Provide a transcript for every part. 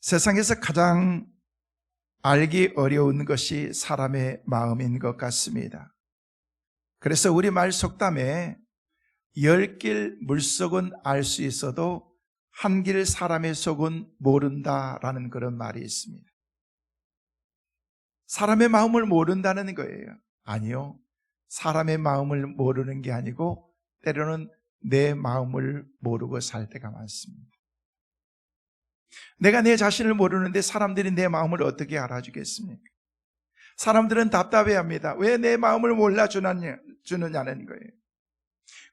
세상에서 가장 알기 어려운 것이 사람의 마음인 것 같습니다. 그래서 우리말 속담에 10길 물속은 알 수 있어도 한 길 사람의 속은 모른다라는 그런 말이 있습니다. 사람의 마음을 모른다는 거예요. 아니요. 사람의 마음을 모르는 게 아니고 때로는 내 마음을 모르고 살 때가 많습니다. 내가 내 자신을 모르는데 사람들이 내 마음을 어떻게 알아주겠습니까? 사람들은 답답해합니다. 왜 내 마음을 몰라주느냐는 거예요.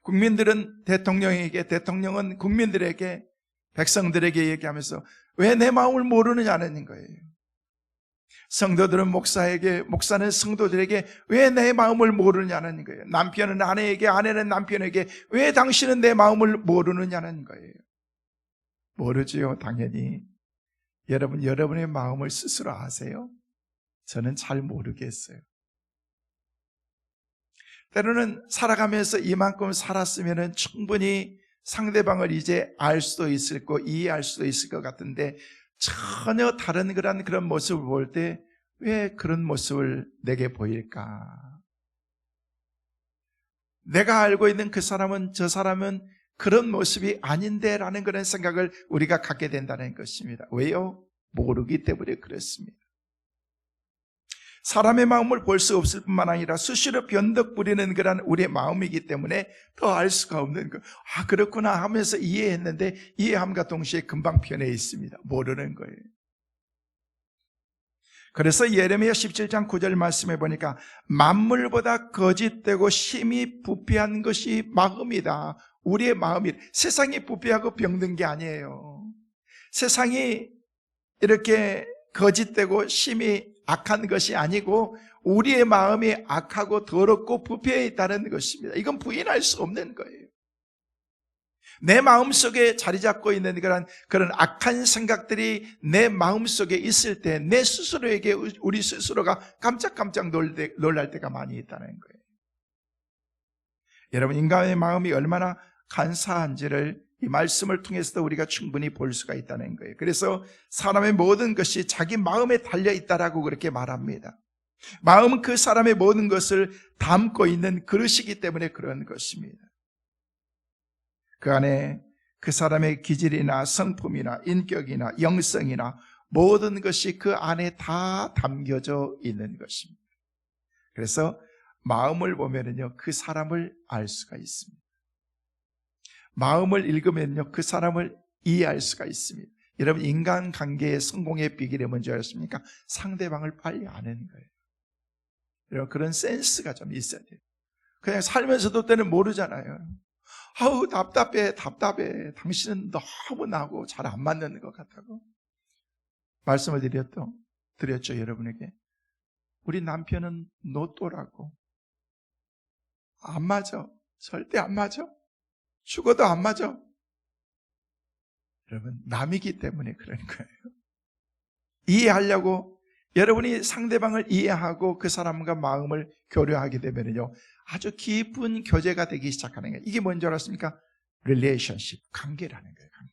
국민들은 대통령은 국민들에게, 백성들에게 얘기하면서 왜 내 마음을 모르느냐는 거예요. 성도들은 목사는 성도들에게 왜 내 마음을 모르느냐는 거예요. 남편은 아내에게, 아내는 남편에게 왜 당신은 내 마음을 모르느냐는 거예요. 모르지요, 당연히. 여러분의 마음을 스스로 아세요? 저는 잘 모르겠어요. 때로는 살아가면서 이만큼 살았으면 충분히 상대방을 이제 알 수도 있을 거, 이해할 수도 있을 것 같은데 전혀 다른 그런 모습을 볼 때 왜 그런 모습을 내게 보일까? 내가 알고 있는 그 사람은, 저 사람은 그런 모습이 아닌데 라는 그런 생각을 우리가 갖게 된다는 것입니다. 왜요? 모르기 때문에 그렇습니다. 사람의 마음을 볼 수 없을 뿐만 아니라 수시로 변덕 부리는 그런 우리의 마음이기 때문에 더 알 수가 없는 거. 아, 그렇구나 하면서 이해했는데 이해함과 동시에 금방 변해 있습니다. 모르는 거예요. 그래서 예레미야 17장 9절 말씀해 보니까 만물보다 거짓되고 심히 부패한 것이 마음이다. 우리의 마음이, 세상이 부패하고 병든 게 아니에요. 세상이 이렇게 거짓되고 심히 악한 것이 아니고 우리의 마음이 악하고 더럽고 부패해 있다는 것입니다. 이건 부인할 수 없는 거예요. 내 마음속에 자리 잡고 있는 그런 악한 생각들이 내 마음속에 있을 때 내 스스로에게 우리 스스로가 깜짝깜짝 놀랄 때가 많이 있다는 거예요. 여러분, 인간의 마음이 얼마나 간사한지를 이 말씀을 통해서도 우리가 충분히 볼 수가 있다는 거예요. 그래서 사람의 모든 것이 자기 마음에 달려있다라고 그렇게 말합니다. 마음은 그 사람의 모든 것을 담고 있는 그릇이기 때문에 그런 것입니다. 그 안에 그 사람의 기질이나 성품이나 인격이나 영성이나 모든 것이 그 안에 다 담겨져 있는 것입니다. 그래서 마음을 보면은요, 그 사람을 알 수가 있습니다. 마음을 읽으면요, 그 사람을 이해할 수가 있습니다. 여러분, 인간관계의 성공의 비결이 뭔지 아십니까? 상대방을 빨리 아는 거예요. 여러분, 그런 센스가 좀 있어야 돼요. 그냥 살면서도 때는 모르잖아요. 아우, 답답해. 당신은 너무 나하고 잘 안 맞는 것 같다고 말씀을 드렸죠, 여러분에게. 우리 남편은 노또라고. 안 맞아. 절대 안 맞아. 죽어도 안 맞아. 여러분, 남이기 때문에 그런 거예요. 이해하려고 여러분이 상대방을 이해하고 그 사람과 마음을 교류하게 되면요, 아주 깊은 교제가 되기 시작하는 거예요. 이게 뭔지 알았습니까? relationship, 관계라는 거예요. 관계.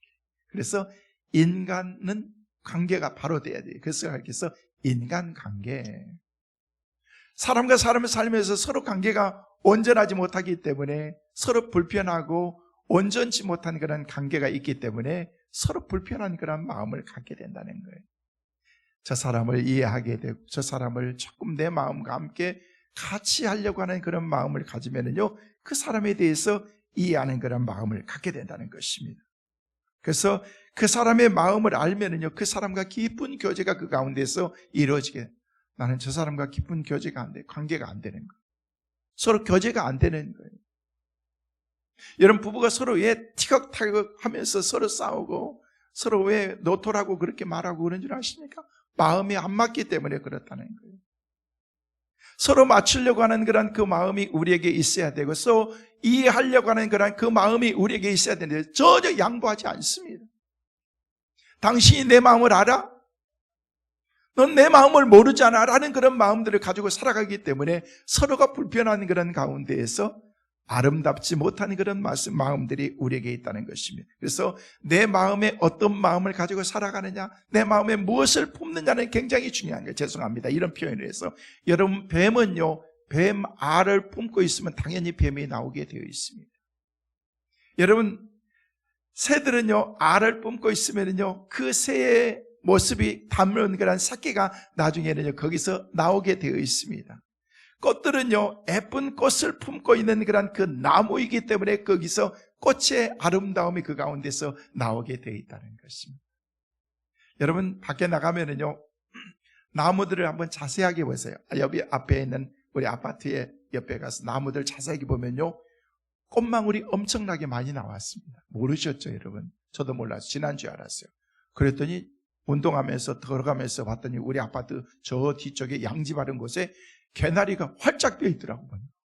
그래서 인간은 관계가 바로 돼야 돼요. 그래서 인간관계. 사람과 사람을 살면서 서로 관계가 온전하지 못하기 때문에 서로 불편하고 온전치 못한 그런 관계가 있기 때문에 서로 불편한 그런 마음을 갖게 된다는 거예요. 저 사람을 이해하게 되고 저 사람을 조금 내 마음과 함께 같이 하려고 하는 그런 마음을 가지면은요, 그 사람에 대해서 이해하는 그런 마음을 갖게 된다는 것입니다. 그래서 그 사람의 마음을 알면은요, 그 사람과 깊은 교제가 그 가운데서 이루어지게. 나는 저 사람과 깊은 교제가 안 돼, 관계가 안 되는 거예요. 서로 교제가 안 되는 거예요. 여러분, 부부가 서로 왜 티격타격 하면서 서로 싸우고 서로 왜 노토라고 그렇게 말하고 그런 줄 아십니까? 마음이 안 맞기 때문에 그렇다는 거예요. 서로 맞추려고 하는 그런 그 마음이 우리에게 있어야 되고, 또 이해하려고 하는 그런 그 마음이 우리에게 있어야 되는데 전혀 양보하지 않습니다. 당신이 내 마음을 알아? 넌 내 마음을 모르잖아 라는 그런 마음들을 가지고 살아가기 때문에 서로가 불편한 그런 가운데에서 아름답지 못한 그런 마음들이 우리에게 있다는 것입니다. 그래서 내 마음에 어떤 마음을 가지고 살아가느냐, 내 마음에 무엇을 품느냐는 굉장히 중요한 거예요. 죄송합니다, 이런 표현을 해서. 여러분, 뱀은요, 뱀 알을 품고 있으면 당연히 뱀이 나오게 되어 있습니다. 여러분, 새들은요, 알을 품고 있으면요, 그 새의 모습이 담은 그런 새끼가 나중에는요, 거기서 나오게 되어 있습니다. 꽃들은요, 예쁜 꽃을 품고 있는 그런 그 나무이기 때문에 거기서 꽃의 아름다움이 그 가운데서 나오게 되어 있다는 것입니다. 여러분, 밖에 나가면은요, 나무들을 한번 자세하게 보세요. 여기 앞에 있는 우리 아파트의 옆에 가서 나무들 자세하게 보면요, 꽃망울이 엄청나게 많이 나왔습니다. 모르셨죠, 여러분? 저도 몰랐어요. 지난주에 알았어요. 그랬더니 운동하면서 들어가면서 봤더니 우리 아파트 저 뒤쪽에 양지 바른 곳에 개나리가 활짝 피어 있더라고요.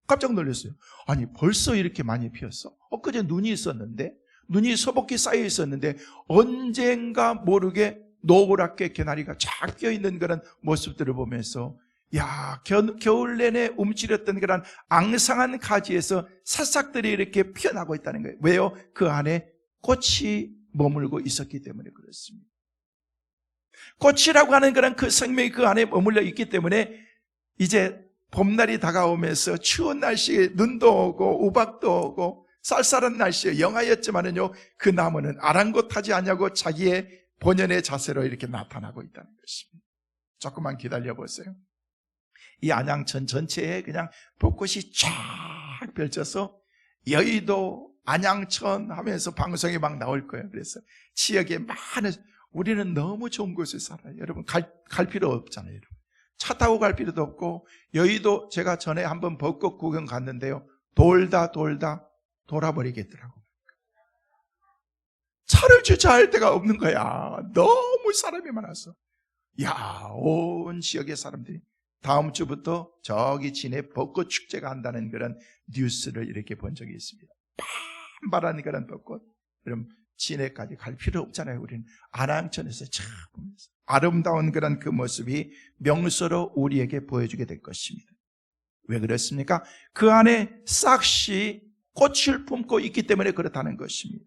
깜짝 놀랐어요. 아니, 벌써 이렇게 많이 피었어? 엊그제 눈이 있었는데, 눈이 소복히 쌓여 있었는데 언젠가 모르게 노랗게 개나리가 쫙 피어 있는 그런 모습들을 보면서, 야, 겨울 내내 움츠렸던 그런 앙상한 가지에서 새싹들이 이렇게 피어나고 있다는 거예요. 왜요? 그 안에 꽃이 머물고 있었기 때문에 그렇습니다. 꽃이라고 하는 그런 그 생명이 그 안에 머물러 있기 때문에 이제 봄날이 다가오면서 추운 날씨에 눈도 오고 우박도 오고 쌀쌀한 날씨에 영하였지만은요, 그 나무는 아랑곳하지 않냐고 자기의 본연의 자세로 이렇게 나타나고 있다는 것입니다. 조금만 기다려보세요. 이 안양천 전체에 그냥 벚꽃이 쫙 펼쳐서 여의도 안양천 하면서 방송이 막 나올 거예요. 그래서 지역에 많은, 우리는 너무 좋은 곳에 살아요. 여러분, 갈 필요 없잖아요. 여러분, 차 타고 갈 필요도 없고, 여의도 제가 전에 한번 벚꽃 구경 갔는데요, 돌다 돌아버리겠더라고요. 차를 주차할 데가 없는 거야. 너무 사람이 많아서. 야, 온 지역의 사람들이 다음 주부터 저기 진해 벚꽃 축제가 한다는 그런 뉴스를 이렇게 본 적이 있습니다. 반발하는 그런 벚꽃. 그럼 진해까지 갈 필요 없잖아요. 우리는 안양천에서 참 아름다운 그런 그 모습이 명소로 우리에게 보여주게 될 것입니다. 왜 그렇습니까? 그 안에 싹시 꽃을 품고 있기 때문에 그렇다는 것입니다.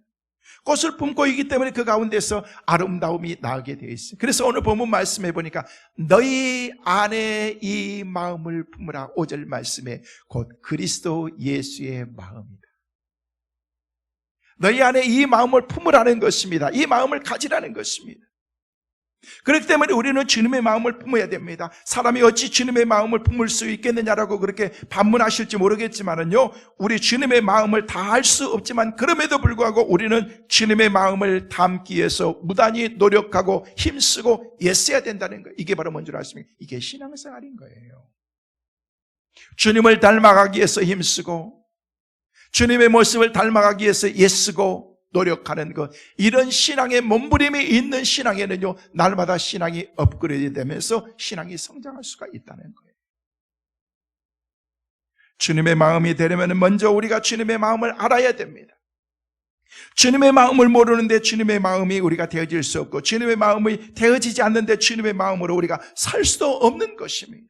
꽃을 품고 있기 때문에 그 가운데서 아름다움이 나게 되어 있어요. 그래서 오늘 본문 말씀해 보니까 너희 안에 이 마음을 품으라. 5절 말씀에 곧 그리스도 예수의 마음이다. 너희 안에 이 마음을 품으라는 것입니다. 이 마음을 가지라는 것입니다. 그렇기 때문에 우리는 주님의 마음을 품어야 됩니다. 사람이 어찌 주님의 마음을 품을 수 있겠느냐라고 그렇게 반문하실지 모르겠지만은요, 우리 주님의 마음을 다 알 수 없지만 그럼에도 불구하고 우리는 주님의 마음을 담기 위해서 무단히 노력하고 힘쓰고 애써야 된다는 거예요. 이게 바로 뭔지 아십니까? 이게 신앙생활인 거예요. 주님을 닮아가기 위해서 힘쓰고 주님의 모습을 닮아가기 위해서 애쓰고 노력하는 것, 이런 신앙의 몸부림이 있는 신앙에는요, 날마다 신앙이 업그레이드 되면서 신앙이 성장할 수가 있다는 거예요. 주님의 마음이 되려면 먼저 우리가 주님의 마음을 알아야 됩니다. 주님의 마음을 모르는데 주님의 마음이 우리가 되어질 수 없고, 주님의 마음이 되어지지 않는데 주님의 마음으로 우리가 살 수도 없는 것입니다.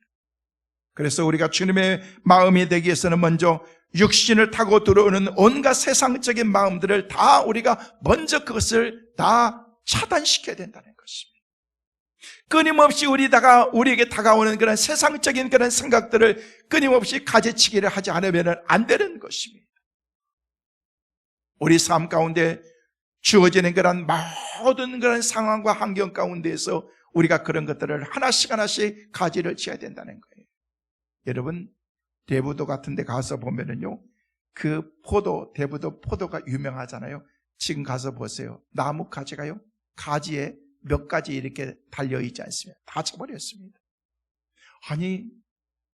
그래서 우리가 주님의 마음이 되기 위해서는 먼저 육신을 타고 들어오는 온갖 세상적인 마음들을 다 우리가 먼저 그것을 다 차단시켜야 된다는 것입니다. 끊임없이 우리에게 다가오는 그런 세상적인 그런 생각들을 끊임없이 가지치기를 하지 않으면 안 되는 것입니다. 우리 삶 가운데 주어지는 그런 모든 그런 상황과 환경 가운데에서 우리가 그런 것들을 하나씩 가지를 쳐야 된다는 거예요. 여러분, 대부도 같은 데 가서 보면은요, 그 대부도 포도가 유명하잖아요. 지금 가서 보세요. 나무 가지가요, 가지에 몇 가지 이렇게 달려있지 않습니다. 다 쳐버렸습니다. 아니,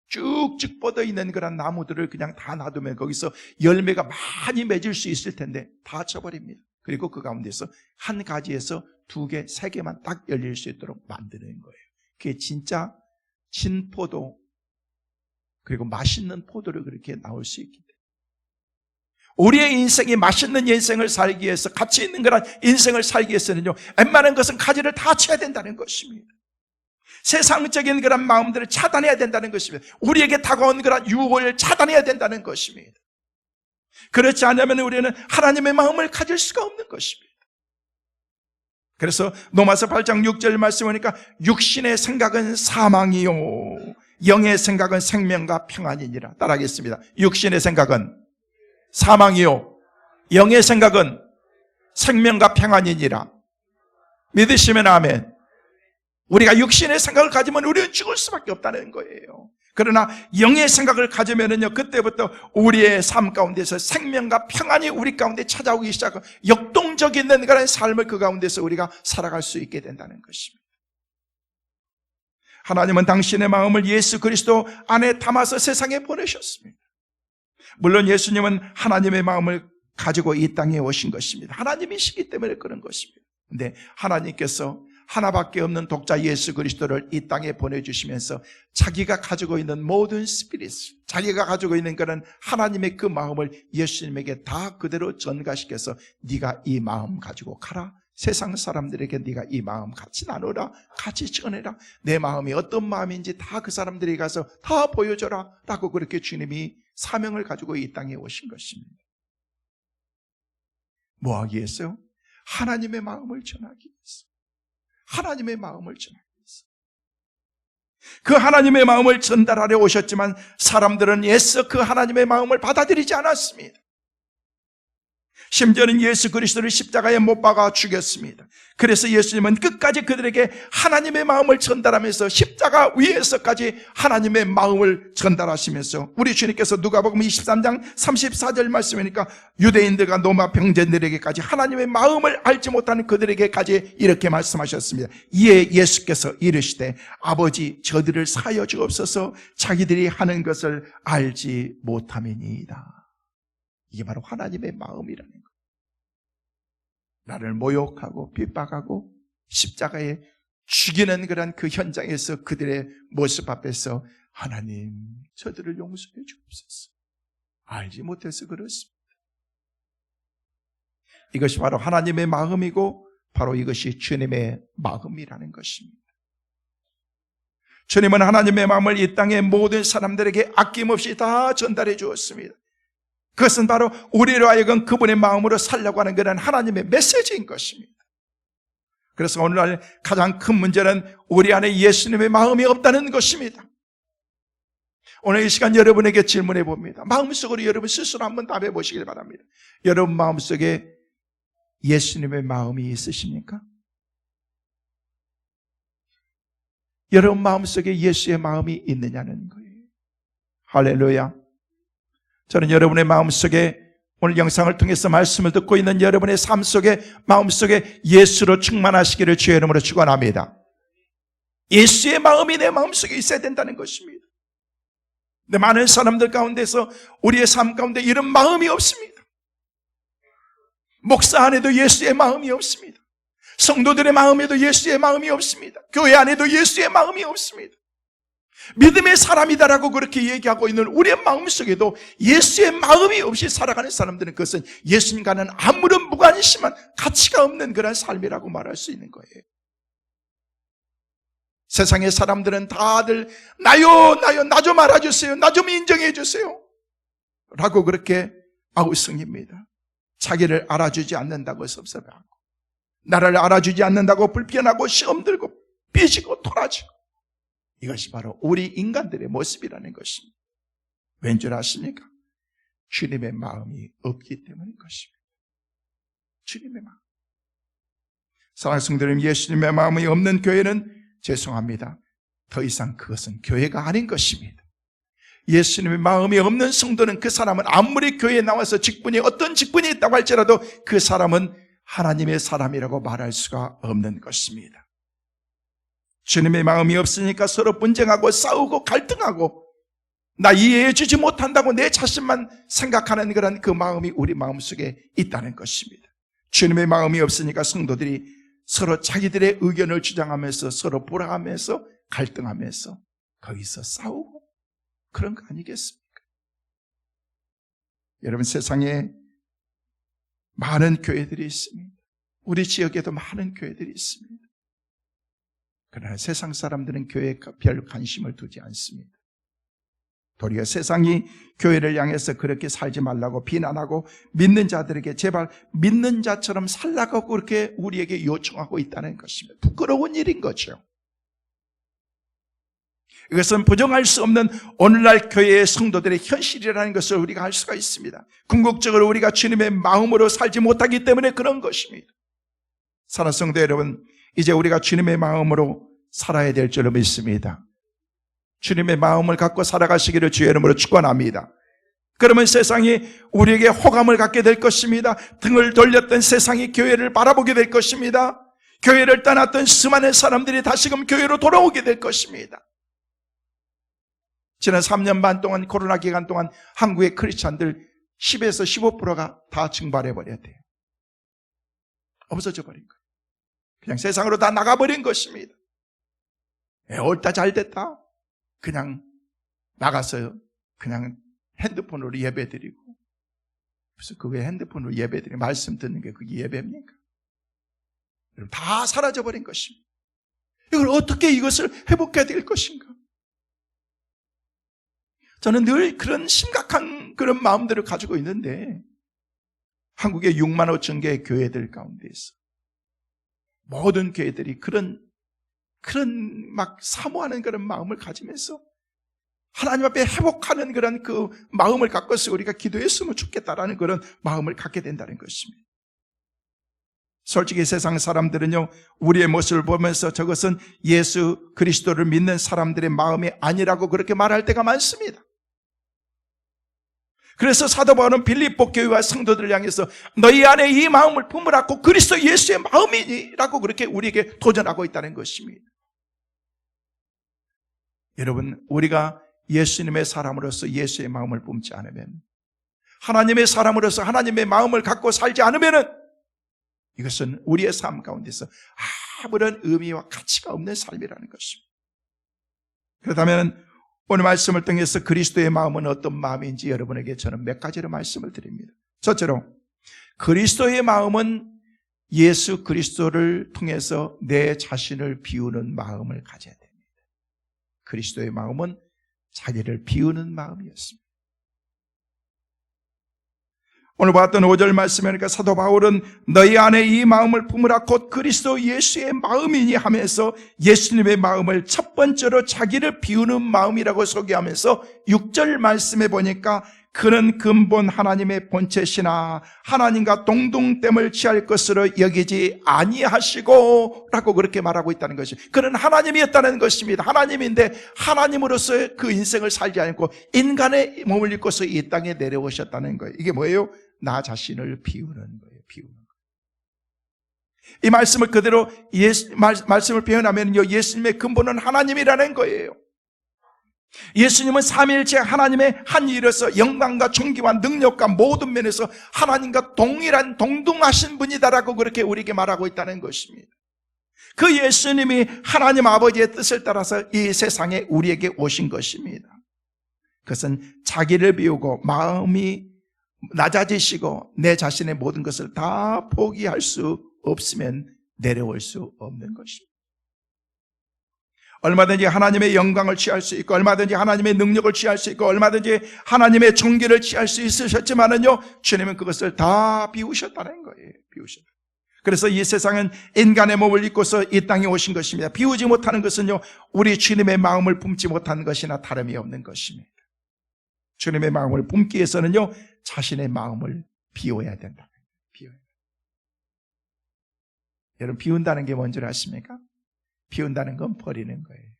쭉쭉 뻗어 있는 그런 나무들을 그냥 다 놔두면 거기서 열매가 많이 맺을 수 있을 텐데 다 쳐버립니다. 그리고 그 가운데서 한 가지에서 2개, 3개만 딱 열릴 수 있도록 만드는 거예요. 그게 진짜 진포도, 그리고 맛있는 포도를 그렇게 나올 수 있기 때문에 우리의 인생이 맛있는 인생을 살기 위해서, 가치 있는 그런 인생을 살기 위해서는요, 웬만한 것은 가지를 다 쳐야 된다는 것입니다. 세상적인 그런 마음들을 차단해야 된다는 것입니다. 우리에게 다가온 그런 유혹을 차단해야 된다는 것입니다. 그렇지 않으면 우리는 하나님의 마음을 가질 수가 없는 것입니다. 그래서 로마서 8장 6절 말씀하니까 육신의 생각은 사망이요 영의 생각은 생명과 평안이니라. 따라하겠습니다. 육신의 생각은 사망이요 영의 생각은 생명과 평안이니라. 믿으시면 아멘. 우리가 육신의 생각을 가지면 우리는 죽을 수밖에 없다는 거예요. 그러나 영의 생각을 가지면은요, 그때부터 우리의 삶 가운데서 생명과 평안이 우리 가운데 찾아오기 시작하고 역동적인 그런 삶을 그 가운데서 우리가 살아갈 수 있게 된다는 것입니다. 하나님은 당신의 마음을 예수 그리스도 안에 담아서 세상에 보내셨습니다. 물론 예수님은 하나님의 마음을 가지고 이 땅에 오신 것입니다. 하나님이시기 때문에 그런 것입니다. 근데 하나님께서 하나밖에 없는 독자 예수 그리스도를 이 땅에 보내주시면서 자기가 가지고 있는 모든 스피릿, 자기가 가지고 있는 그런 하나님의 그 마음을 예수님에게 다 그대로 전가시켜서 네가 이 마음 가지고 가라. 세상 사람들에게 네가 이 마음 같이 나누라, 같이 전해라. 내 마음이 어떤 마음인지 다 그 사람들에게 가서 다 보여줘라 라고 그렇게 주님이 사명을 가지고 이 땅에 오신 것입니다. 뭐 하기 위해서요? 하나님의 마음을 전하기 위해서. 하나님의 마음을 전하기 위해서. 그 하나님의 마음을 전달하려 오셨지만 사람들은 애써 그 하나님의 마음을 받아들이지 않았습니다. 심지어는 예수 그리스도를 십자가에 못 박아 죽였습니다. 그래서 예수님은 끝까지 그들에게 하나님의 마음을 전달하면서 십자가 위에서까지 하나님의 마음을 전달하시면서 우리 주님께서 누가복음 23장 34절 말씀이니까 유대인들과 로마 병자들에게까지 하나님의 마음을 알지 못하는 그들에게까지 이렇게 말씀하셨습니다. 이에 예수께서 이르시되 아버지 저들을 사하여 주옵소서 자기들이 하는 것을 알지 못함이니이다. 이게 바로 하나님의 마음이라는 거예요. 나를 모욕하고 핍박하고 십자가에 죽이는 그런 그 현장에서 그들의 모습 앞에서 하나님 저들을 용서해 주옵소서. 알지 못해서 그렇습니다. 이것이 바로 하나님의 마음이고 바로 이것이 주님의 마음이라는 것입니다. 주님은 하나님의 마음을 이 땅의 모든 사람들에게 아낌없이 다 전달해 주었습니다. 그것은 바로 우리로 하여금 그분의 마음으로 살려고 하는 그런 하나님의 메시지인 것입니다. 그래서 오늘날 가장 큰 문제는 우리 안에 예수님의 마음이 없다는 것입니다. 오늘 이 시간 여러분에게 질문해 봅니다. 마음속으로 여러분 스스로 한번 답해 보시길 바랍니다. 여러분 마음속에 예수님의 마음이 있으십니까? 여러분 마음속에 예수의 마음이 있느냐는 거예요. 할렐루야. 저는 여러분의 마음속에 오늘 영상을 통해서 말씀을 듣고 있는 여러분의 삶 속에 마음속에 예수로 충만하시기를 주의 이름으로 축원합니다. 예수의 마음이 내 마음속에 있어야 된다는 것입니다. 근데 많은 사람들 가운데서 우리의 삶 가운데 이런 마음이 없습니다. 목사 안에도 예수의 마음이 없습니다. 성도들의 마음에도 예수의 마음이 없습니다. 교회 안에도 예수의 마음이 없습니다. 믿음의 사람이다라고 그렇게 얘기하고 있는 우리의 마음속에도 예수의 마음이 없이 살아가는 사람들은 그것은 예수님과는 아무런 무관심한 가치가 없는 그런 삶이라고 말할 수 있는 거예요. 세상의 사람들은 다들 나요 나 좀 알아주세요, 나 좀 인정해 주세요 라고 그렇게 아우성입니다. 자기를 알아주지 않는다고 섭섭해하고 나를 알아주지 않는다고 불편하고 시험 들고 삐지고 토라지고, 이것이 바로 우리 인간들의 모습이라는 것입니다. 왠 줄 아십니까? 주님의 마음이 없기 때문인 것입니다. 주님의 마음. 사랑하는 성도님, 예수님의 마음이 없는 교회는 죄송합니다. 더 이상 그것은 교회가 아닌 것입니다. 예수님의 마음이 없는 성도는 그 사람은 아무리 교회에 나와서 어떤 직분이 있다고 할지라도 그 사람은 하나님의 사람이라고 말할 수가 없는 것입니다. 주님의 마음이 없으니까 서로 분쟁하고 싸우고 갈등하고 나 이해해 주지 못한다고 내 자신만 생각하는 그런 그 마음이 우리 마음속에 있다는 것입니다. 주님의 마음이 없으니까 성도들이 서로 자기들의 의견을 주장하면서 서로 불화하면서 갈등하면서 거기서 싸우고 그런 거 아니겠습니까? 여러분, 세상에 많은 교회들이 있습니다. 우리 지역에도 많은 교회들이 있습니다. 그러나 세상 사람들은 교회에 별 관심을 두지 않습니다. 도리어 세상이 교회를 향해서 그렇게 살지 말라고 비난하고 믿는 자들에게 제발 믿는 자처럼 살라고 그렇게 우리에게 요청하고 있다는 것입니다. 부끄러운 일인 거죠. 이것은 부정할 수 없는 오늘날 교회의 성도들의 현실이라는 것을 우리가 알 수가 있습니다. 궁극적으로 우리가 주님의 마음으로 살지 못하기 때문에 그런 것입니다. 사랑하는 성도 여러분, 이제 우리가 주님의 마음으로 살아야 될 줄로 믿습니다. 주님의 마음을 갖고 살아가시기를 주의 이름으로 축원합니다. 그러면 세상이 우리에게 호감을 갖게 될 것입니다. 등을 돌렸던 세상이 교회를 바라보게 될 것입니다. 교회를 떠났던 수많은 사람들이 다시금 교회로 돌아오게 될 것입니다. 지난 3년 반 동안 코로나 기간 동안 한국의 크리스찬들 10에서 15%가 다 증발해버렸대요. 없어져 버린 거예요. 그냥 세상으로 다 나가버린 것입니다. 옳다 잘됐다 그냥 나가서 그냥 핸드폰으로 예배드리고, 그래서 그게 핸드폰으로 예배드리고 말씀 듣는 게 그게 예배입니까? 다 사라져버린 것입니다. 이걸 어떻게 이것을 회복해야 될 것인가? 저는 늘 그런 심각한 그런 마음들을 가지고 있는데, 한국의 6만 5천 개의 교회들 가운데서 모든 교회들이 그런 막 사모하는 그런 마음을 가지면서 하나님 앞에 회복하는 그런 그 마음을 갖고서 우리가 기도했으면 좋겠다라는 그런 마음을 갖게 된다는 것입니다. 솔직히 세상 사람들은요, 우리의 모습을 보면서 저것은 예수 그리스도를 믿는 사람들의 마음이 아니라고 그렇게 말할 때가 많습니다. 그래서 사도 바울은 빌립보 교회와 성도들을 향해서 너희 안에 이 마음을 품으라고 그리스도 예수의 마음이니라고 그렇게 우리에게 도전하고 있다는 것입니다. 여러분, 우리가 예수님의 사람으로서 예수의 마음을 품지 않으면, 하나님의 사람으로서 하나님의 마음을 갖고 살지 않으면 이것은 우리의 삶 가운데서 아무런 의미와 가치가 없는 삶이라는 것입니다. 그렇다면 오늘 말씀을 통해서 그리스도의 마음은 어떤 마음인지 여러분에게 저는 몇 가지로 말씀을 드립니다. 첫째로, 그리스도의 마음은 예수 그리스도를 통해서 내 자신을 비우는 마음을 가져야 됩니다. 그리스도의 마음은 자기를 비우는 마음이었습니다. 오늘 봤던 5절 말씀이니까 사도 바울은 너희 안에 이 마음을 품으라 곧 그리스도 예수의 마음이니 하면서 예수님의 마음을 첫 번째로 자기를 비우는 마음이라고 소개하면서 6절 말씀에 보니까 그는 근본 하나님의 본체시나 하나님과 동등됨을 취할 것으로 여기지 아니하시고 라고 그렇게 말하고 있다는 것이, 그는 하나님이었다는 것입니다. 하나님인데 하나님으로서 그 인생을 살지 않고 인간의 몸을 입고서 이 땅에 내려오셨다는 거예요. 이게 뭐예요? 나 자신을 비우는 거예요. 비우는 거예요. 이 말씀을 그대로 말씀을 표현하면요, 예수님의 근본은 하나님이라는 거예요. 예수님은 삼위일체 하나님의 한 일로서 영광과 존귀와 능력과 모든 면에서 하나님과 동일한 동등하신 분이다라고 그렇게 우리에게 말하고 있다는 것입니다. 그 예수님이 하나님 아버지의 뜻을 따라서 이 세상에 우리에게 오신 것입니다. 그것은 자기를 비우고 마음이 낮아지시고 내 자신의 모든 것을 다 포기할 수 없으면 내려올 수 없는 것입니다. 얼마든지 하나님의 영광을 취할 수 있고 얼마든지 하나님의 능력을 취할 수 있고 얼마든지 하나님의 존귀를 취할 수 있으셨지만은요, 주님은 그것을 다 비우셨다는 거예요. 비우셨다. 그래서 이 세상은 인간의 몸을 입고서 이 땅에 오신 것입니다. 비우지 못하는 것은요, 우리 주님의 마음을 품지 못하는 것이나 다름이 없는 것입니다. 주님의 마음을 품기 위해서는요, 자신의 마음을 비워야 된다. 비워야 된다. 여러분, 비운다는 게 뭔지 아십니까? 비운다는 건 버리는 거예요.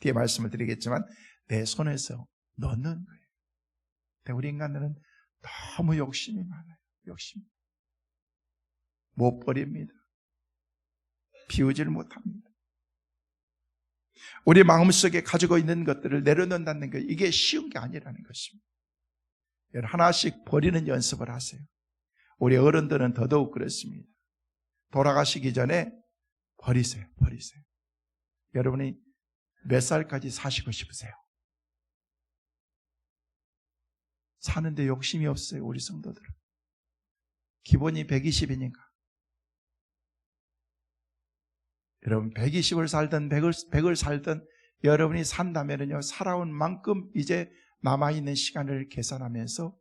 뒤에 말씀을 드리겠지만 내 손에서 넣는 거예요. 근데 우리 인간들은 너무 욕심이 많아요. 욕심. 못 버립니다. 비우지를 못합니다. 우리 마음속에 가지고 있는 것들을 내려놓는다는 것, 이게 쉬운 게 아니라는 것입니다. 여러분, 하나씩 버리는 연습을 하세요. 우리 어른들은 더더욱 그렇습니다. 돌아가시기 전에 버리세요. 여러분이 몇 살까지 사시고 싶으세요? 사는데 욕심이 없어요, 우리 성도들은. 기본이 120이니까. 여러분, 120을 살든 100을 살든 여러분이 산다면요, 살아온 만큼 이제 남아있는 시간을 계산하면서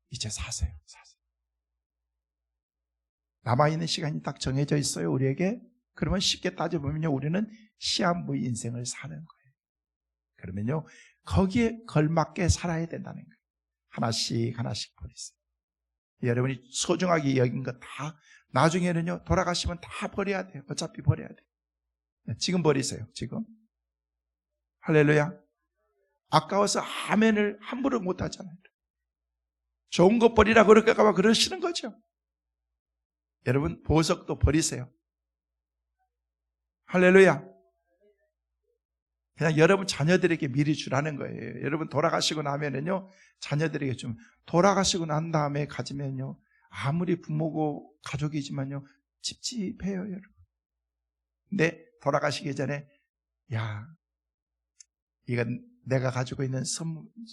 이제 사세요. 남아있는 시간이 딱 정해져 있어요, 우리에게. 그러면 쉽게 따져보면요, 우리는 시한부 인생을 사는 거예요. 그러면요, 거기에 걸맞게 살아야 된다는 거예요. 하나씩 버리세요. 여러분이 소중하게 여긴 거 다 나중에는요, 돌아가시면 다 버려야 돼요. 어차피 버려야 돼요. 지금 버리세요. 지금. 할렐루야. 아까워서 아멘을 함부로 못 하잖아요. 좋은 거 버리라 그럴까봐 그러시는 거죠. 여러분, 보석도 버리세요. 할렐루야. 그냥 여러분 자녀들에게 미리 주라는 거예요. 여러분 돌아가시고 나면은요, 자녀들에게 좀, 돌아가시고 난 다음에 가지면요, 아무리 부모고 가족이지만요, 찝찝해요, 여러분. 근데 돌아가시기 전에, 야, 이건 내가 가지고 있는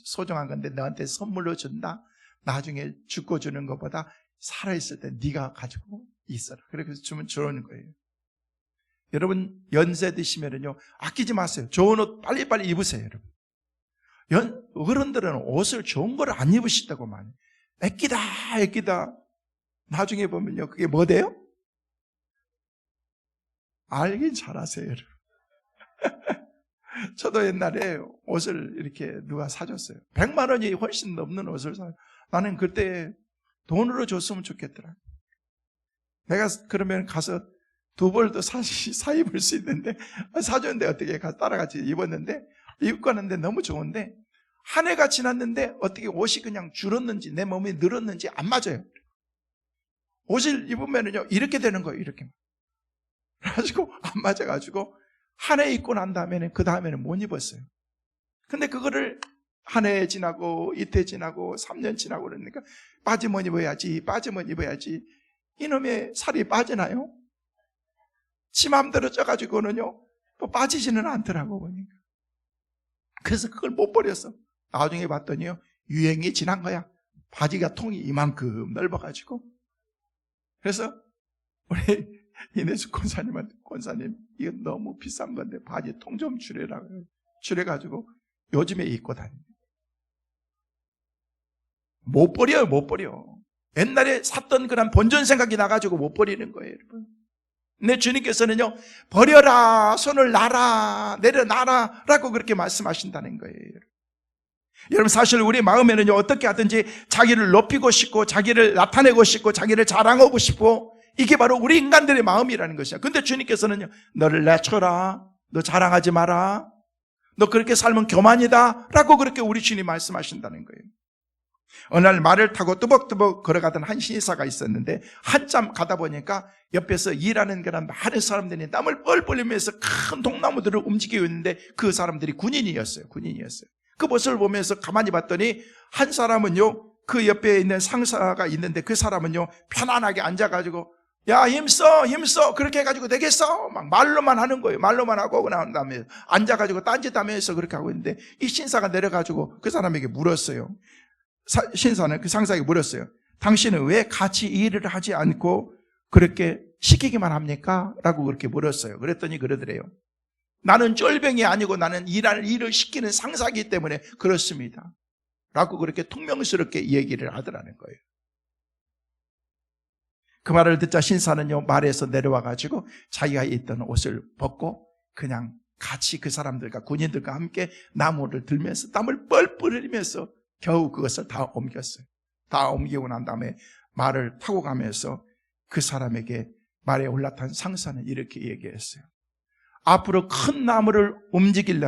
소중한 건데 너한테 선물로 준다. 나중에 죽고 주는 것보다 살아있을 때 네가 가지고 있어라. 그렇게 주면 좋은 거예요. 여러분 연세 드시면은요, 아끼지 마세요. 좋은 옷 빨리빨리 입으세요, 여러분. 어른들은 옷을 좋은 걸 안 입으시다고 많이. 애끼다. 나중에 보면요, 그게 뭐 돼요? 알긴 잘하세요, 여러분. 저도 옛날에 옷을 이렇게 누가 사줬어요. 100만 원이 훨씬 넘는 옷을 사요. 나는 그때 돈으로 줬으면 좋겠더라. 내가 그러면 가서 두 벌도 사 입을 수 있는데, 사줬는데 어떻게 가서 따라같이 입었는데, 입고 가는데 너무 좋은데, 한 해가 지났는데 어떻게 옷이 그냥 줄었는지 내 몸이 늘었는지 안 맞아요. 옷을 입으면은요, 이렇게 되는 거예요. 이렇게. 그래가지고 안 맞아가지고 한 해 입고 난 다음에는 그 다음에는 못 입었어요. 근데 그거를 한 해 지나고 이태 지나고 3년 지나고 그러니까 빠지면 입어야지. 이놈의 살이 빠지나요? 지 맘대로 쪄가지고는요, 뭐 빠지지는 않더라고 보니까. 그래서 그걸 못 버렸어. 나중에 봤더니요, 유행이 지난 거야. 바지가 통이 이만큼 넓어가지고. 그래서 우리 이내수 권사님한테, 권사님 이거 너무 비싼 건데 바지 통 좀 줄여라고. 줄여가지고 요즘에 입고 다닙니다. 못 버려. 옛날에 샀던 그런 본전 생각이 나가지고 못 버리는 거예요, 여러분. 내 주님께서는요, 버려라, 손을 놔라, 내려놔라 라고 그렇게 말씀하신다는 거예요. 여러분, 사실 우리 마음에는요, 어떻게 하든지 자기를 높이고 싶고, 자기를 나타내고 싶고, 자기를 자랑하고 싶고, 이게 바로 우리 인간들의 마음이라는 것이야. 근데 주님께서는요, 너를 낮춰라, 너 자랑하지 마라, 너 그렇게 살면 교만이다 라고 그렇게 우리 주님이 말씀하신다는 거예요. 어느 날 말을 타고 뚜벅뚜벅 걸어가던 한 신사가 있었는데, 한참 가다 보니까 옆에서 일하는 그런 많은 사람들이 땀을 뻘뻘 흘리면서 큰 통나무들을 움직이고 있는데, 그 사람들이 군인이었어요. 그 모습을 보면서 가만히 봤더니 한 사람은요, 그 옆에 있는 상사가 있는데, 그 사람은요 편안하게 앉아가지고 야, 힘써 그렇게 해가지고 되겠어? 막 말로만 하는 거예요. 말로만 하고 난 다음에 앉아가지고 딴짓하면서 그렇게 하고 있는데, 이 신사가 내려가지고 그 사람에게 물었어요. 신사는 그 상사에게 물었어요. 당신은 왜 같이 일을 하지 않고 그렇게 시키기만 합니까? 라고 그렇게 물었어요. 그랬더니 그러더래요. 나는 쫄병이 아니고 나는 일을 시키는 상사이기 때문에 그렇습니다 라고 그렇게 퉁명스럽게 얘기를 하더라는 거예요. 그 말을 듣자 신사는요, 말에서 내려와가지고 자기가 있던 옷을 벗고 그냥 같이 그 사람들과 군인들과 함께 나무를 들면서 땀을 뻘뻘 흘리면서 겨우 그것을 다 옮겼어요. 다 옮기고 난 다음에 말을 타고 가면서 그 사람에게 말에 올라탄 상사는 이렇게 얘기했어요. 앞으로 큰 나무를 움직일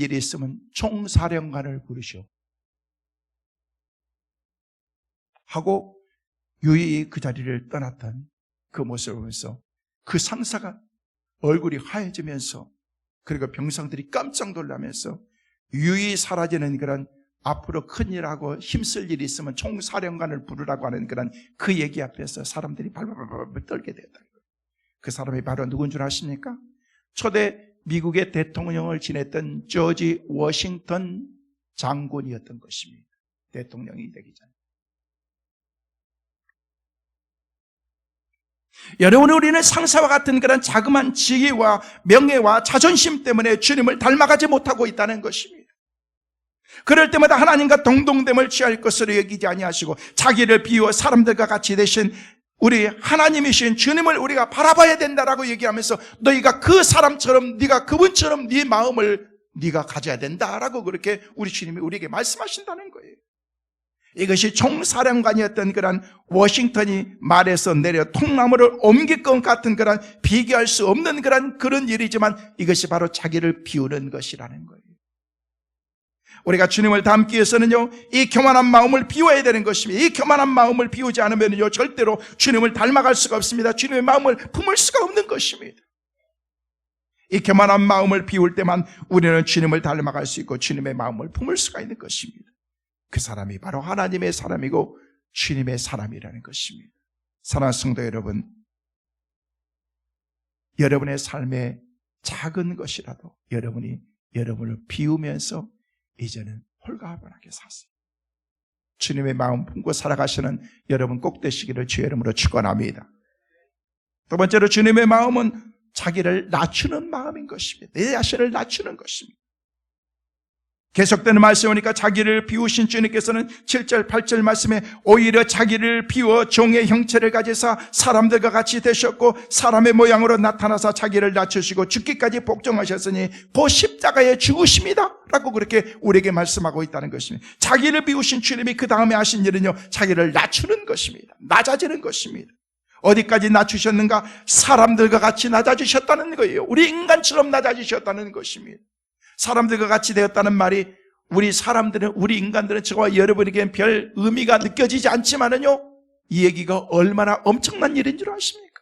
일이 있으면 총사령관을 부르시오 하고 유유히 그 자리를 떠났던 그 모습을 보면서 그 상사가 얼굴이 하얘지면서, 그리고 병상들이 깜짝 놀라면서 유유히 사라지는 그런, 앞으로 큰일하고 힘쓸 일이 있으면 총사령관을 부르라고 하는 그런 그 얘기 앞에서 사람들이 발발발 떨게 되었다. 그 사람이 바로 누군 줄 아십니까? 초대 미국의 대통령을 지냈던 조지 워싱턴 장군이었던 것입니다. 대통령이 되기 전에. 여러분, 우리는 상사와 같은 그런 자그마한 지위와 명예와 자존심 때문에 주님을 닮아가지 못하고 있다는 것입니다. 그럴 때마다 하나님과 동등됨을 취할 것으로 여기지 아니하시고 자기를 비워 사람들과 같이 되신 우리 하나님이신 주님을 우리가 바라봐야 된다라고 얘기하면서 너희가 그 사람처럼, 네가 그분처럼 네 마음을 네가 가져야 된다라고 그렇게 우리 주님이 우리에게 말씀하신다는 거예요. 이것이 총사령관이었던 그런 워싱턴이 말에서 내려 통나무를 옮길 것 같은 그런 비교할 수 없는 그런 일이지만 이것이 바로 자기를 비우는 것이라는 거예요. 우리가 주님을 닮기 위해서는요, 이 교만한 마음을 비워야 되는 것입니다. 이 교만한 마음을 비우지 않으면요, 절대로 주님을 닮아갈 수가 없습니다. 주님의 마음을 품을 수가 없는 것입니다. 이 교만한 마음을 비울 때만 우리는 주님을 닮아갈 수 있고 주님의 마음을 품을 수가 있는 것입니다. 그 사람이 바로 하나님의 사람이고 주님의 사람이라는 것입니다. 사랑하는 성도 여러분, 여러분의 삶의 작은 것이라도 여러분이 여러분을 비우면서 이제는 홀가분하게 사세요. 주님의 마음 품고 살아가시는 여러분 꼭 되시기를 주의 이름으로 축원합니다. 두 번째로 주님의 마음은 자기를 낮추는 마음인 것입니다. 내 자신을 낮추는 것입니다. 계속되는 말씀을 보니까 자기를 비우신 주님께서는 7절 8절 말씀에 오히려 자기를 비워 종의 형체를 가지사 사람들과 같이 되셨고 사람의 모양으로 나타나사 자기를 낮추시고 죽기까지 복종하셨으니 그 십자가에 죽으십니다 라고 그렇게 우리에게 말씀하고 있다는 것입니다. 자기를 비우신 주님이 그 다음에 하신 일은요, 자기를 낮추는 것입니다. 낮아지는 것입니다. 어디까지 낮추셨는가? 사람들과 같이 낮아지셨다는 거예요. 우리 인간처럼 낮아지셨다는 것입니다. 사람들과 같이 되었다는 말이 우리 인간들은 저와 여러분에게는 별 의미가 느껴지지 않지만은요, 이 얘기가 얼마나 엄청난 일인 줄 아십니까?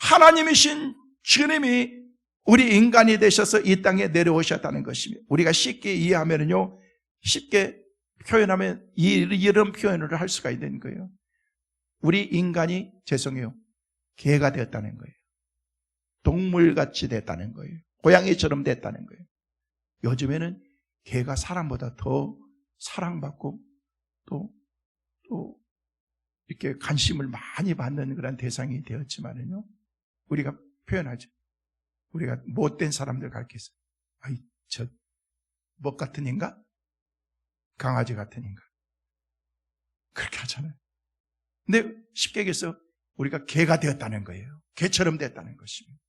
하나님이신 주님이 우리 인간이 되셔서 이 땅에 내려오셨다는 것입니다. 우리가 쉽게 이해하면은요, 쉽게 표현하면 이런 표현을 할 수가 있는 거예요. 우리 인간이 죄송해요, 개가 되었다는 거예요. 동물같이 됐다는 거예요. 고양이처럼 됐다는 거예요. 요즘에는 개가 사람보다 더 사랑받고 또 이렇게 관심을 많이 받는 그런 대상이 되었지만은요, 우리가 표현하죠. 우리가 못된 사람들 가르쳐서 아이 저 뭐 같은 인가? 강아지 같은 인가? 그렇게 하잖아요. 근데 쉽게 얘기해서 우리가 개가 되었다는 거예요. 개처럼 됐다는 것입니다.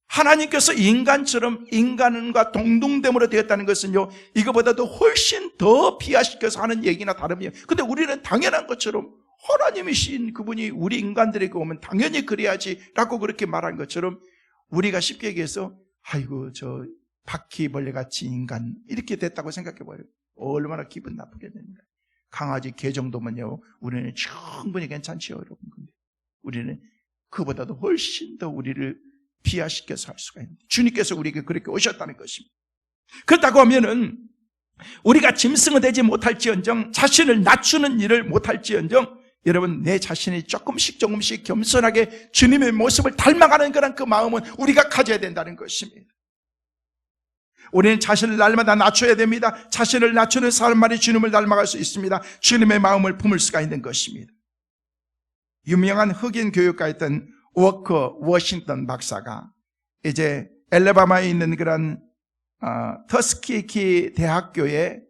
하나님께서 인간처럼 인간과 동등됨으로 되었다는 것은요, 이거보다도 훨씬 더 비하시켜서 하는 얘기나 다름이에요. 근데 우리는 당연한 것처럼 하나님이신 그분이 우리 인간들에게 오면 당연히 그래야지 라고 그렇게 말한 것처럼 우리가 쉽게 얘기해서 아이고 저 바퀴벌레같이 인간 이렇게 됐다고 생각해봐요. 얼마나 기분 나쁘겠는가. 강아지 개 정도면요 우리는 충분히 괜찮지요 여러분. 근데 우리는 그보다도 훨씬 더 우리를 비하시켜서 할 수가 있는데 주님께서 우리에게 그렇게 오셨다는 것입니다. 그렇다고 하면은 우리가 짐승은 되지 못할지언정, 자신을 낮추는 일을 못할지언정, 여러분 내 자신이 조금씩 겸손하게 주님의 모습을 닮아가는 그런 그 마음은 우리가 가져야 된다는 것입니다. 우리는 자신을 날마다 낮춰야 됩니다. 자신을 낮추는 사람만이 주님을 닮아갈 수 있습니다. 주님의 마음을 품을 수가 있는 것입니다. 유명한 흑인 교육가였던 워커 워싱턴 박사가 이제 엘레바마에 있는 그런 터스키키 대학교의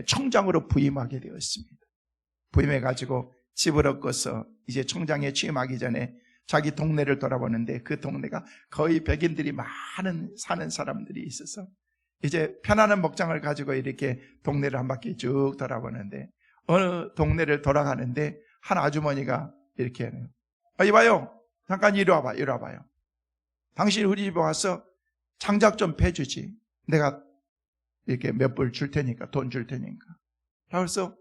총장으로 부임하게 되었습니다. 부임해가지고 집을 얻고서 이제 총장에 취임하기 전에 자기 동네를 돌아보는데 그 동네가 거의 백인들이 많은 사는 사람들이 있어서 이제 편안한 목장을 가지고 이렇게 동네를 한 바퀴 쭉 돌아보는데 어느 동네를 돌아가는데 한 아주머니가 이렇게 해요. 이봐요. 잠깐 이리 와봐요. 당신 우리 집에 와서 장작 좀 패주지. 내가 이렇게 몇 불 줄 테니까, 돈 줄 테니까. 그래서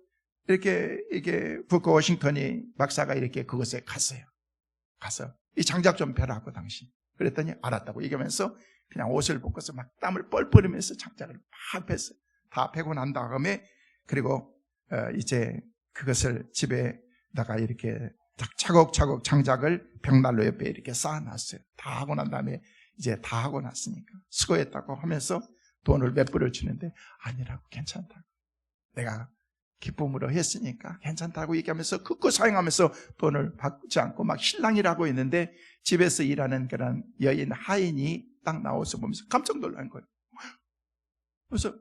이렇게 부커 워싱턴이 박사가 이렇게 그곳에 갔어요. 가서 이 장작 좀 패라고 당신. 그랬더니 알았다고 얘기하면서 그냥 옷을 벗고서 막 땀을 뻘뻘 흘리면서 장작을 막 뺐어요. 다 패고 난 다음에 그리고 이제 그것을 집에다가 이렇게 차곡차곡 장작을 벽난로 옆에 이렇게 쌓아놨어요. 다 하고 난 다음에 이제 다 하고 났으니까 수고했다고 하면서 돈을 몇 불을 주는데 아니라고, 괜찮다고. 내가 기쁨으로 했으니까 괜찮다고 얘기하면서 그거 사용하면서 돈을 받지 않고 막 신랑이라고 했는데 집에서 일하는 그런 여인 하인이 딱 나와서 보면서 깜짝 놀란 거예요. 그래서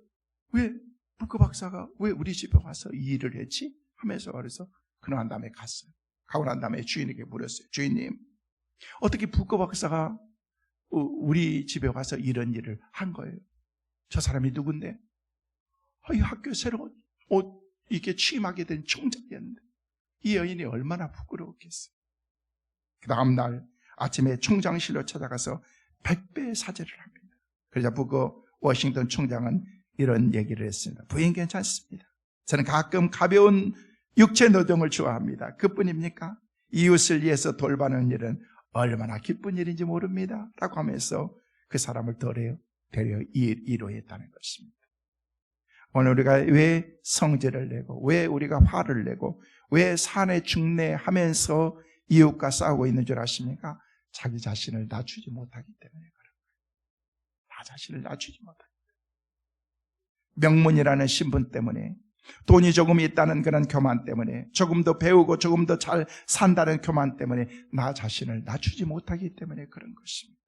왜 부커 박사가 왜 우리 집에 와서 이 일을 했지? 하면서 그래서 그러한 다음에 갔어요. 가고 난 다음에 주인에게 물었어요. 주인님, 어떻게 부커 박사가 우리 집에 와서 이런 일을 한 거예요? 저 사람이 누군데? 이 학교 새로 이렇게 취임하게 된 총장이었는데 이 여인이 얼마나 부끄러웠겠어요. 그 다음날 아침에 총장실로 찾아가서 100배의 사죄를 합니다. 그러자 부커 워싱턴 총장은 이런 얘기를 했습니다. 부인 괜찮습니다. 저는 가끔 가벼운 육체 노동을 좋아합니다. 그뿐입니까? 이웃을 위해서 돌보는 일은 얼마나 기쁜 일인지 모릅니다. 라고 하면서 그 사람을 데려 위로했다는 것입니다. 오늘 우리가 왜 성질을 내고 왜 우리가 화를 내고 왜 산에 중내하면서 이웃과 싸우고 있는 줄 아십니까? 자기 자신을 낮추지 못하기 때문에 그런 거예요. 나 자신을 낮추지 못하기 때문에. 명문이라는 신분 때문에, 돈이 조금 있다는 그런 교만 때문에, 조금 더 배우고 조금 더 잘 산다는 교만 때문에 나 자신을 낮추지 못하기 때문에 그런 것입니다.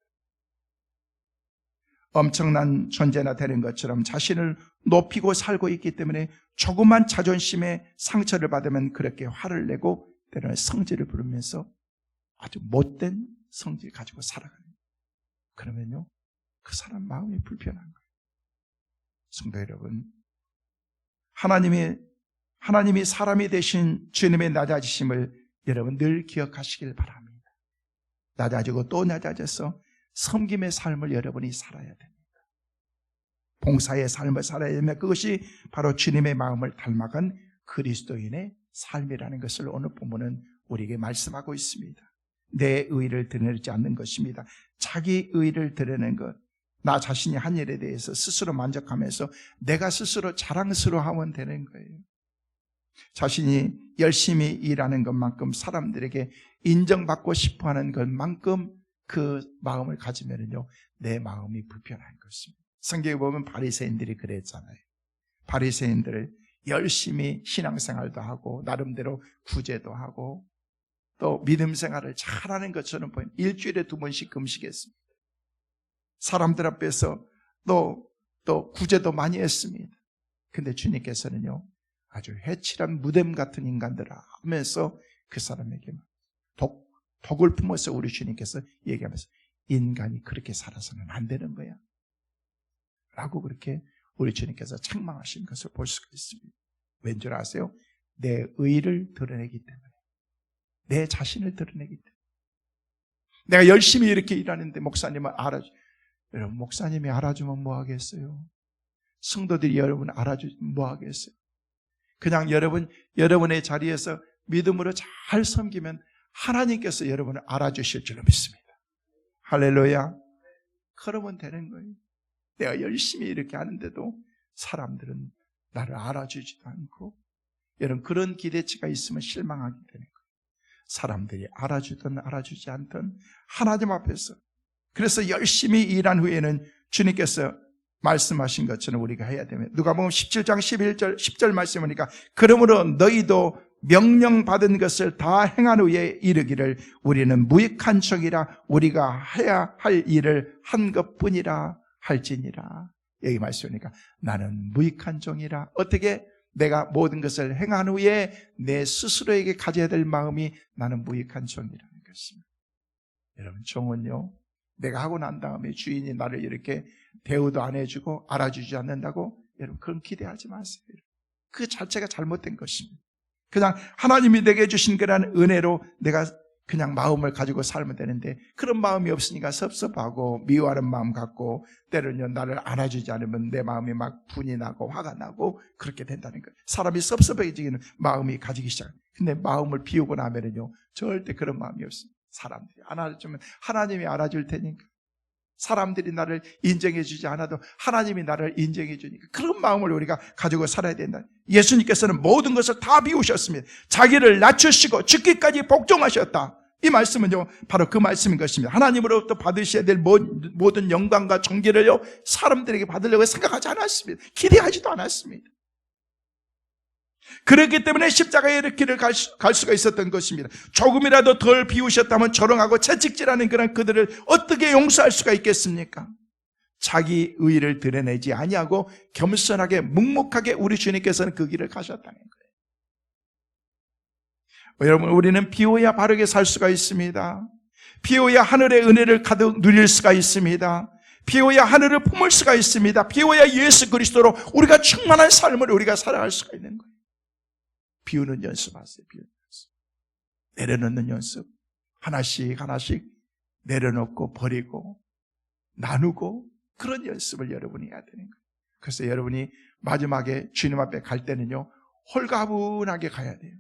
엄청난 존재나 되는 것처럼 자신을 높이고 살고 있기 때문에 조그만 자존심에 상처를 받으면 그렇게 화를 내고 때로는 성질을 부르면서 아주 못된 성질 가지고 살아가는 거예요. 그러면요, 그 사람 마음이 불편한 거예요. 성도 여러분, 하나님이 사람이 되신 주님의 낮아지심을 여러분 늘 기억하시길 바랍니다. 낮아지고 또 낮아져서 섬김의 삶을 여러분이 살아야 됩니다. 봉사의 삶을 살아야 되면 그것이 바로 주님의 마음을 닮아간 그리스도인의 삶이라는 것을 오늘 본문은 우리에게 말씀하고 있습니다. 내 의를 드러내지 않는 것입니다. 자기 의를 드러내는 것, 나 자신이 한 일에 대해서 스스로 만족하면서 내가 스스로 자랑스러워하면 되는 거예요. 자신이 열심히 일하는 것만큼 사람들에게 인정받고 싶어하는 것만큼 그 마음을 가지면요, 내 마음이 불편한 것입니다. 성경에 보면 바리새인들이 그랬잖아요. 바리새인들 열심히 신앙생활도 하고 나름대로 구제도 하고 또 믿음 생활을 잘하는 것처럼 보이는, 일주일에 2번씩 금식했습니다. 사람들 앞에서 또 구제도 많이 했습니다. 근데 주님께서는요, 아주 해칠한 무덤 같은 인간들아 하면서 그 사람에게 독을 품어서 우리 주님께서 얘기하면서 인간이 그렇게 살아서는 안 되는 거야 라고 그렇게 우리 주님께서 책망하신 것을 볼 수가 있습니다. 왠 줄 아세요? 내 의를 드러내기 때문에, 내 자신을 드러내기 때문에. 내가 열심히 이렇게 일하는데 목사님은 여러분, 목사님이 알아주면 뭐 하겠어요? 성도들이 여러분 알아주면 뭐 하겠어요? 그냥 여러분의 자리에서 믿음으로 잘 섬기면 하나님께서 여러분을 알아주실 줄로 믿습니다. 할렐루야. 그러면 되는 거예요. 내가 열심히 이렇게 하는데도 사람들은 나를 알아주지도 않고, 여러분 그런 기대치가 있으면 실망하게 되는 거예요. 사람들이 알아주든 알아주지 않든 하나님 앞에서, 그래서 열심히 일한 후에는 주님께서 말씀하신 것처럼 우리가 해야 됩니다. 누가복음 17장 10절 말씀 보니까 그러므로 너희도 명령받은 것을 다 행한 후에 이르기를 우리는 무익한 종이라 우리가 해야 할 일을 한 것뿐이라 할지니라. 여기 말씀이니까 나는 무익한 종이라. 어떻게? 내가 모든 것을 행한 후에 내 스스로에게 가져야 될 마음이 나는 무익한 종이라는 것입니다. 여러분, 종은요, 내가 하고 난 다음에 주인이 나를 이렇게 대우도 안 해주고 알아주지 않는다고 여러분 그런 기대하지 마세요. 그 자체가 잘못된 것입니다. 그냥 하나님이 내게 주신 그런 은혜로 내가 그냥 마음을 가지고 살면 되는데 그런 마음이 없으니까 섭섭하고 미워하는 마음 갖고 때로는 나를 안아주지 않으면 내 마음이 막 분이 나고 화가 나고 그렇게 된다는 거예요. 사람이 섭섭해지기는 마음이 가지기 시작해요. 근데 마음을 비우고 나면은요 절대 그런 마음이 없습니다. 사람들이 안아주면 하나님이 알아줄 테니까, 사람들이 나를 인정해 주지 않아도 하나님이 나를 인정해 주니까 그런 마음을 우리가 가지고 살아야 된다. 예수님께서는 모든 것을 다 비우셨습니다. 자기를 낮추시고 죽기까지 복종하셨다. 이 말씀은요 바로 그 말씀인 것입니다. 하나님으로부터 받으셔야 될 모든 영광과 존귀를요 사람들에게 받으려고 생각하지 않았습니다. 기대하지도 않았습니다. 그렇기 때문에 십자가의 길을 갈 수가 있었던 것입니다. 조금이라도 덜 비우셨다면 조롱하고 채찍질하는 그런 그들을 어떻게 용서할 수가 있겠습니까? 자기 의의를 드러내지 아니하고 겸손하게 묵묵하게 우리 주님께서는 그 길을 가셨다는 거예요. 여러분, 우리는 비워야 바르게 살 수가 있습니다. 비워야 하늘의 은혜를 가득 누릴 수가 있습니다. 비워야 하늘을 품을 수가 있습니다. 비워야 예수 그리스도로 우리가 충만한 삶을 우리가 살아갈 수가 있는 거예요. 비우는 연습하세요. 비우는 연습. 내려놓는 연습. 하나씩 하나씩 내려놓고 버리고 나누고 그런 연습을 여러분이 해야 되는 거예요. 그래서 여러분이 마지막에 주님 앞에 갈 때는요, 홀가분하게 가야 돼요.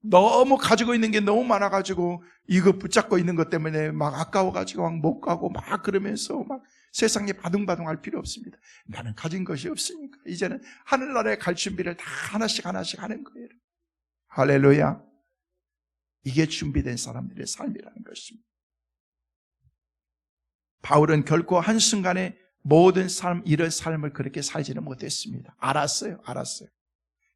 너무 가지고 있는 게 너무 많아가지고 이거 붙잡고 있는 것 때문에 막 아까워가지고 막 못 가고 막 그러면서 막 세상에 바둥바둥할 필요 없습니다. 나는 가진 것이 없으니까 이제는 하늘나라에 갈 준비를 다 하나씩 하나씩 하는 거예요. 할렐루야. 이게 준비된 사람들의 삶이라는 것입니다. 바울은 결코 한순간에 모든 이런 삶을 그렇게 살지는 못했습니다. 알았어요.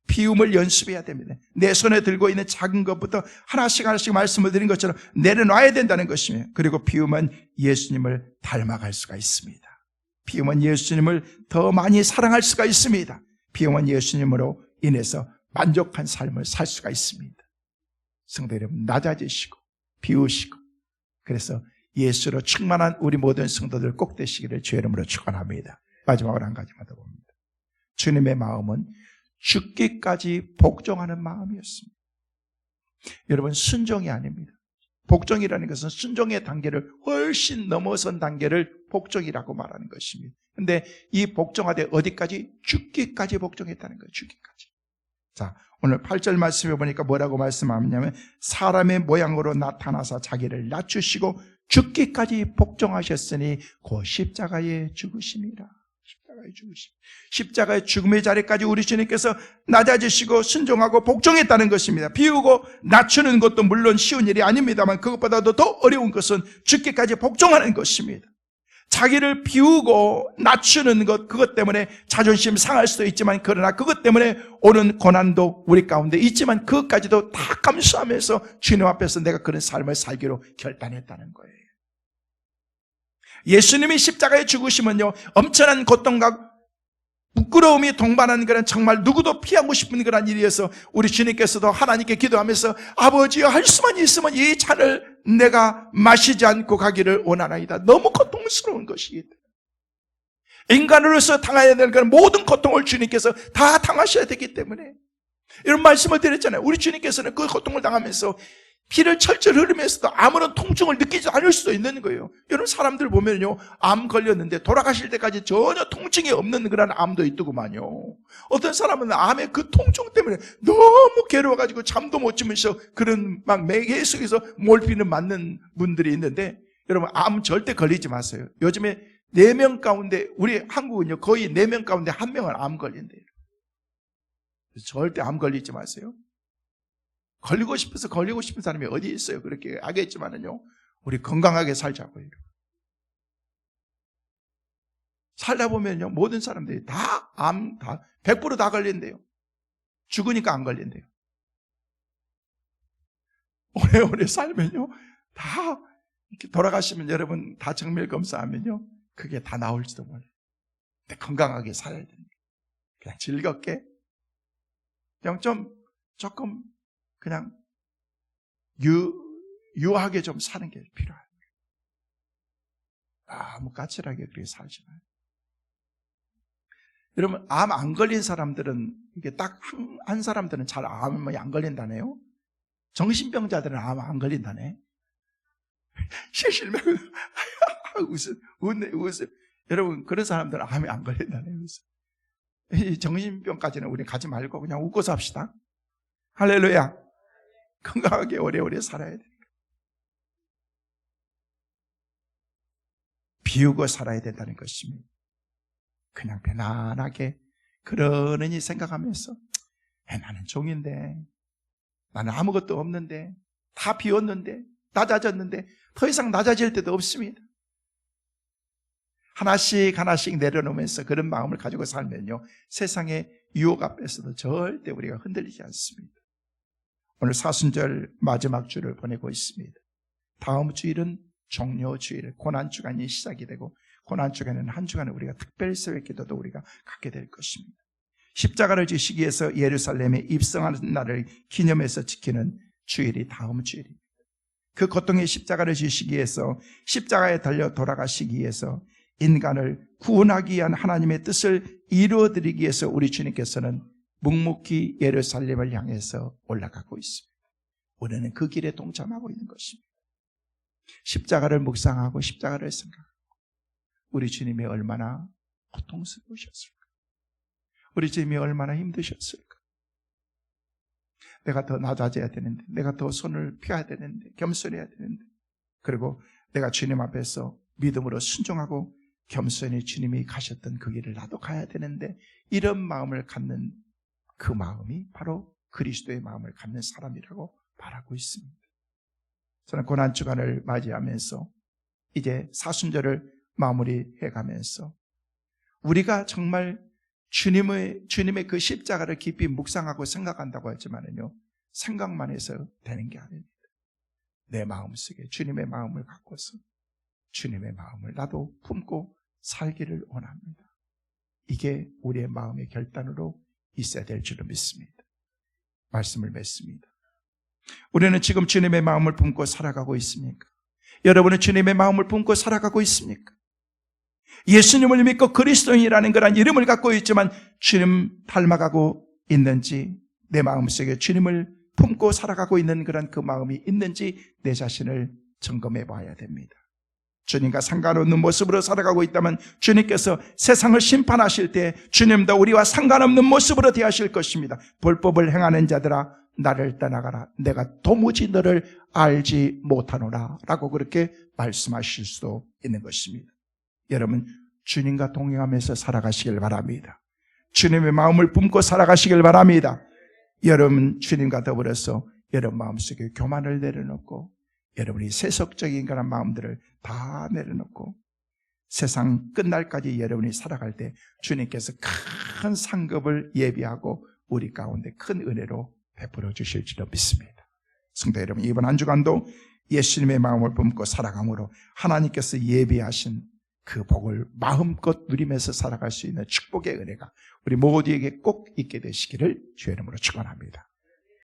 비움을 연습해야 됩니다. 내 손에 들고 있는 작은 것부터 하나씩 하나씩 말씀을 드린 것처럼 내려놔야 된다는 것입니다. 그리고 비움은 예수님을 닮아갈 수가 있습니다. 비움은 예수님을 더 많이 사랑할 수가 있습니다. 비움은 예수님으로 인해서 만족한 삶을 살 수가 있습니다. 성도 여러분, 낮아지시고 비우시고 그래서 예수로 충만한 우리 모든 성도들 꼭 되시기를 주의 이름으로 축원합니다. 마지막으로 한 가지만 더 봅니다. 주님의 마음은 죽기까지 복종하는 마음이었습니다. 여러분, 순종이 아닙니다. 복종이라는 것은 순종의 단계를 훨씬 넘어선 단계를 복종이라고 말하는 것입니다. 그런데 이 복종하되 어디까지? 죽기까지 복종했다는 거예요. 죽기까지. 자, 오늘 8절 말씀해 보니까 뭐라고 말씀하냐면 사람의 모양으로 나타나사 자기를 낮추시고 죽기까지 복종하셨으니 그 십자가에 죽으심이라. 십자가의 죽음의 자리까지 우리 주님께서 낮아지시고 순종하고 복종했다는 것입니다. 비우고 낮추는 것도 물론 쉬운 일이 아닙니다만 그것보다도 더 어려운 것은 죽기까지 복종하는 것입니다. 자기를 비우고 낮추는 것, 그것 때문에 자존심 상할 수도 있지만 그러나 그것 때문에 오는 고난도 우리 가운데 있지만 그것까지도 다 감수하면서 주님 앞에서 내가 그런 삶을 살기로 결단했다는 거예요. 예수님이 십자가에 죽으시면요, 엄청난 고통과 부끄러움이 동반한 그런 정말 누구도 피하고 싶은 그런 일이어서 우리 주님께서도 하나님께 기도하면서 아버지여 할 수만 있으면 이 잔을 내가 마시지 않고 가기를 원하나이다. 너무 고통스러운 것이기 때문에 인간으로서 당해야 될 그런 모든 고통을 주님께서 다 당하셔야 되기 때문에 이런 말씀을 드렸잖아요. 우리 주님께서는 그 고통을 당하면서 피를 철철 흐르면서도 아무런 통증을 느끼지 않을 수도 있는 거예요. 여러분, 사람들 보면요, 암 걸렸는데 돌아가실 때까지 전혀 통증이 없는 그런 암도 있더구만요. 어떤 사람은 암의 그 통증 때문에 너무 괴로워가지고 잠도 못 주면서 그런 막 계속해서 몰피를 맞는 분들이 있는데, 여러분, 암 절대 걸리지 마세요. 요즘에 4명 가운데, 우리 한국은요, 거의 4명 가운데 1명은 암 걸린대요. 절대 암 걸리지 마세요. 걸리고 싶어서 걸리고 싶은 사람이 어디 있어요? 그렇게 하겠지만은요, 우리 건강하게 살자고요. 살다 보면요, 모든 사람들이 다 100% 다 걸린대요. 죽으니까 안 걸린대요. 오래오래 살면요, 다 이렇게 돌아가시면 여러분 다 정밀 검사하면요, 그게 다 나올지도 몰라요. 근데 건강하게 살아야 됩니다. 그냥 즐겁게, 그냥 조금 그냥 유하게 좀 사는 게 필요해요. 너무 까칠하게 그렇게 살지 마요. 여러분, 암 안 걸린 사람들은, 이게 딱 한 사람들은 잘 암이 안 걸린다네요. 정신병자들은 암 안 걸린다네. 실실면 웃어. 여러분, 그런 사람들은 암이 안 걸린다네요. 이 정신병까지는 우리 가지 말고 그냥 웃고 삽시다. 할렐루야. 건강하게 오래오래 살아야 됩니다. 비우고 살아야 된다는 것입니다. 그냥 편안하게 그러느니 생각하면서 나는 종인데, 나는 아무것도 없는데, 다 비웠는데, 낮아졌는데 더 이상 낮아질 때도 없습니다. 하나씩 하나씩 내려놓으면서 그런 마음을 가지고 살면요, 세상에 유혹 앞에서도 절대 우리가 흔들리지 않습니다. 오늘 사순절 마지막 주를 보내고 있습니다. 다음 주일은 종료주일, 고난주간이 시작이 되고 고난주간에는 한 주간을 우리가 특별 새벽 기도도 우리가 갖게 될 것입니다. 십자가를 지시기 위해서 예루살렘에 입성하는 날을 기념해서 지키는 주일이 다음 주일입니다. 그 고통의 십자가를 지시기 위해서 십자가에 달려 돌아가시기 위해서 인간을 구원하기 위한 하나님의 뜻을 이루어드리기 위해서 우리 주님께서는 묵묵히 예루살렘을 향해서 올라가고 있습니다. 우리는 그 길에 동참하고 있는 것입니다. 십자가를 묵상하고 십자가를 생각하고 우리 주님이 얼마나 고통스러우셨을까? 우리 주님이 얼마나 힘드셨을까? 내가 더 낮아져야 되는데, 내가 더 손을 펴야 되는데, 겸손해야 되는데, 그리고 내가 주님 앞에서 믿음으로 순종하고 겸손히 주님이 가셨던 그 길을 나도 가야 되는데, 이런 마음을 갖는 그 마음이 바로 그리스도의 마음을 갖는 사람이라고 말하고 있습니다. 저는 고난주간을 맞이하면서 이제 사순절을 마무리해가면서 우리가 정말 주님의 그 십자가를 깊이 묵상하고 생각한다고 하지만은요, 생각만 해서 되는 게 아닙니다. 내 마음속에 주님의 마음을 갖고서 주님의 마음을 나도 품고 살기를 원합니다. 이게 우리의 마음의 결단으로 있어야 될 줄을 믿습니다. 말씀을 맺습니다. 우리는 지금 주님의 마음을 품고 살아가고 있습니까? 여러분은 주님의 마음을 품고 살아가고 있습니까? 예수님을 믿고 그리스도인이라는 그런 이름을 갖고 있지만 주님 닮아가고 있는지, 내 마음속에 주님을 품고 살아가고 있는 그런 그 마음이 있는지 내 자신을 점검해 봐야 됩니다. 주님과 상관없는 모습으로 살아가고 있다면 주님께서 세상을 심판하실 때 주님도 우리와 상관없는 모습으로 대하실 것입니다. 불법을 행하는 자들아 나를 떠나가라, 내가 도무지 너를 알지 못하노라 라고 그렇게 말씀하실 수도 있는 것입니다. 여러분, 주님과 동행하면서 살아가시길 바랍니다. 주님의 마음을 품고 살아가시길 바랍니다. 여러분, 주님과 더불어서 여러분 마음속에 교만을 내려놓고 여러분이 세속적인 그런 마음들을 다 내려놓고 세상 끝날까지 여러분이 살아갈 때 주님께서 큰 상급을 예비하고 우리 가운데 큰 은혜로 베풀어 주실 줄로 믿습니다. 성도 여러분, 이번 한 주간도 예수님의 마음을 품고 살아감으로 하나님께서 예비하신 그 복을 마음껏 누리면서 살아갈 수 있는 축복의 은혜가 우리 모두에게 꼭 있게 되시기를 주의 이름으로 축원합니다.